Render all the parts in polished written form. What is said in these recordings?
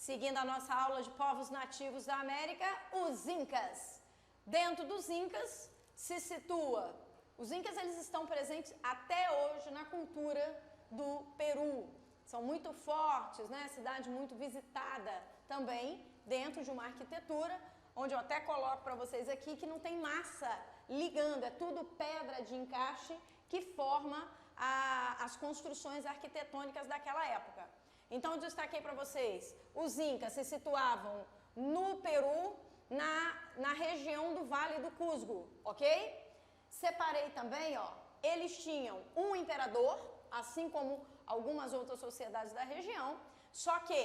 Seguindo a nossa aula de povos nativos da América, os Incas. Dentro dos Incas se situa. Os Incas eles estão presentes até hoje na cultura do Peru. São muito fortes, né? Cidade muito visitada também dentro de uma arquitetura, onde eu até coloco para vocês aqui que não tem massa ligando, é tudo pedra de encaixe que forma as construções arquitetônicas daquela época. Então, eu destaquei para vocês, os Incas se situavam no Peru, na região do Vale do Cusco, ok? Separei também, ó, eles tinham um imperador, assim como algumas outras sociedades da região, só que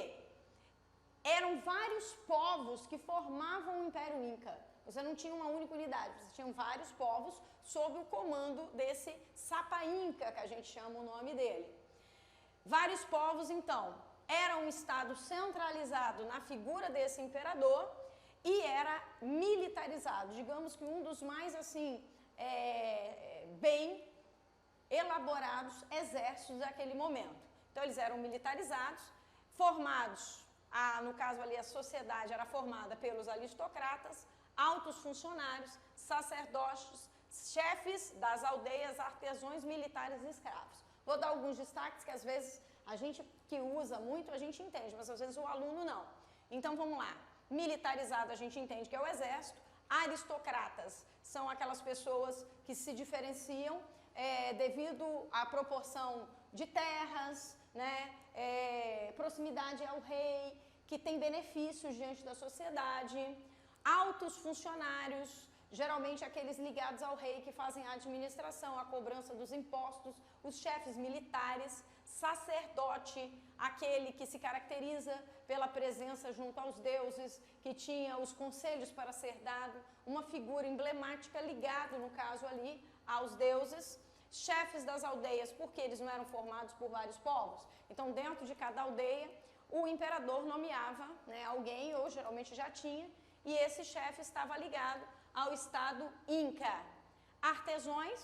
eram vários povos que formavam o Império Inca. Você não tinha uma única unidade, você tinha vários povos sob o comando desse Sapa Inca, que a gente chama o nome dele. Vários povos, então, era um estado centralizado na figura desse imperador e era militarizado, digamos que um dos mais, assim, bem elaborados exércitos daquele momento. Então, eles eram militarizados, formados, no caso ali a sociedade era formada pelos aristocratas, altos funcionários, sacerdotes, chefes das aldeias, artesãos, militares e escravos. Vou dar alguns destaques que às vezes a gente que usa muito, a gente entende, mas às vezes o aluno não. Então vamos lá. Militarizado a gente entende que é o exército. Aristocratas são aquelas pessoas que se diferenciam devido à proporção de terras, né, proximidade ao rei, que tem benefícios diante da sociedade. Altos funcionários, geralmente aqueles ligados ao rei que fazem a administração, a cobrança dos impostos, os chefes militares, sacerdote, aquele que se caracteriza pela presença junto aos deuses, que tinha os conselhos para ser dado, uma figura emblemática ligada, no caso ali, aos deuses. Chefes das aldeias, porque eles não eram formados por vários povos. Então, dentro de cada aldeia, o imperador nomeava, né, alguém, ou geralmente já tinha, e esse chefe estava ligado ao estado Inca. Artesãos,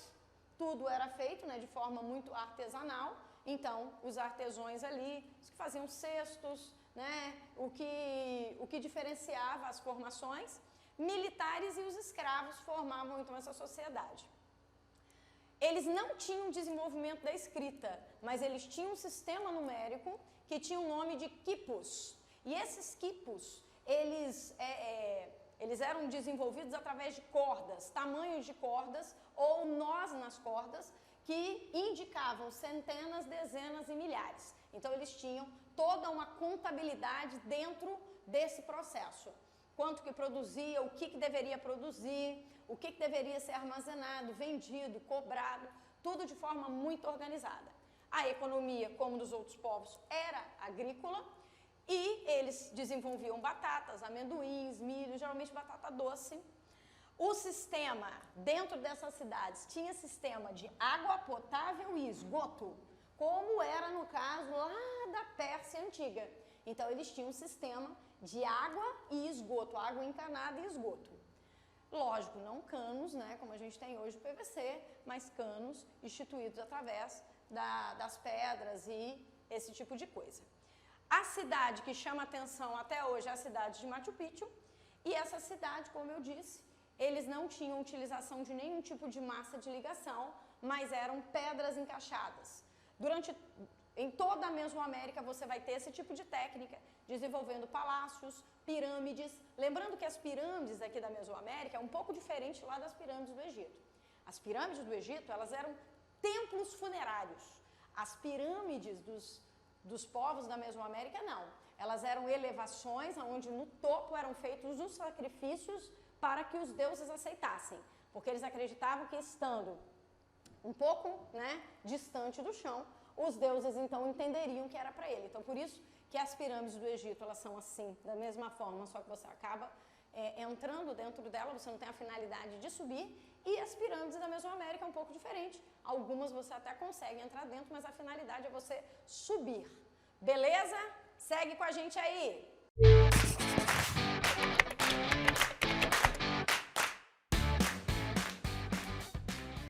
tudo era feito, né, de forma muito artesanal. Então, os artesãos ali, os que faziam cestos, né, o que diferenciava as formações. Militares e os escravos formavam então essa sociedade. Eles não tinham desenvolvimento da escrita, mas eles tinham um sistema numérico que tinha o nome de quipus. E esses quipus, eles eram desenvolvidos através de cordas, tamanhos de cordas ou nós nas cordas, que indicavam centenas, dezenas e milhares. Então, eles tinham toda uma contabilidade dentro desse processo. Quanto que produzia, o que deveria produzir, o que deveria ser armazenado, vendido, cobrado, tudo de forma muito organizada. A economia, como dos outros povos, era agrícola e eles desenvolviam batatas, amendoins, milho, geralmente batata doce. O sistema, dentro dessas cidades, tinha sistema de água potável e esgoto, como era no caso lá da Pérsia Antiga. Então, eles tinham um sistema de água e esgoto, água encanada e esgoto. Lógico, não canos, né, como a gente tem hoje o PVC, mas canos instituídos através das pedras e esse tipo de coisa. A cidade que chama atenção até hoje é a cidade de Machu Picchu, e essa cidade, como eu disse, eles não tinham utilização de nenhum tipo de massa de ligação, mas eram pedras encaixadas. Em toda a Mesoamérica você vai ter esse tipo de técnica, desenvolvendo palácios, pirâmides. Lembrando que as pirâmides aqui da Mesoamérica é um pouco diferente lá das pirâmides do Egito. As pirâmides do Egito, elas eram templos funerários. As pirâmides dos povos da Mesoamérica, não. Elas eram elevações onde no topo eram feitos os sacrifícios para que os deuses aceitassem. Porque eles acreditavam que estando um pouco, né, distante do chão, os deuses então entenderiam que era para ele. Então, por isso que as pirâmides do Egito, elas são assim, da mesma forma, só que você acaba entrando dentro dela, você não tem a finalidade de subir, e as pirâmides da Mesoamérica é um pouco diferente. Algumas você até consegue entrar dentro, mas a finalidade é você subir. Beleza? Segue com a gente aí!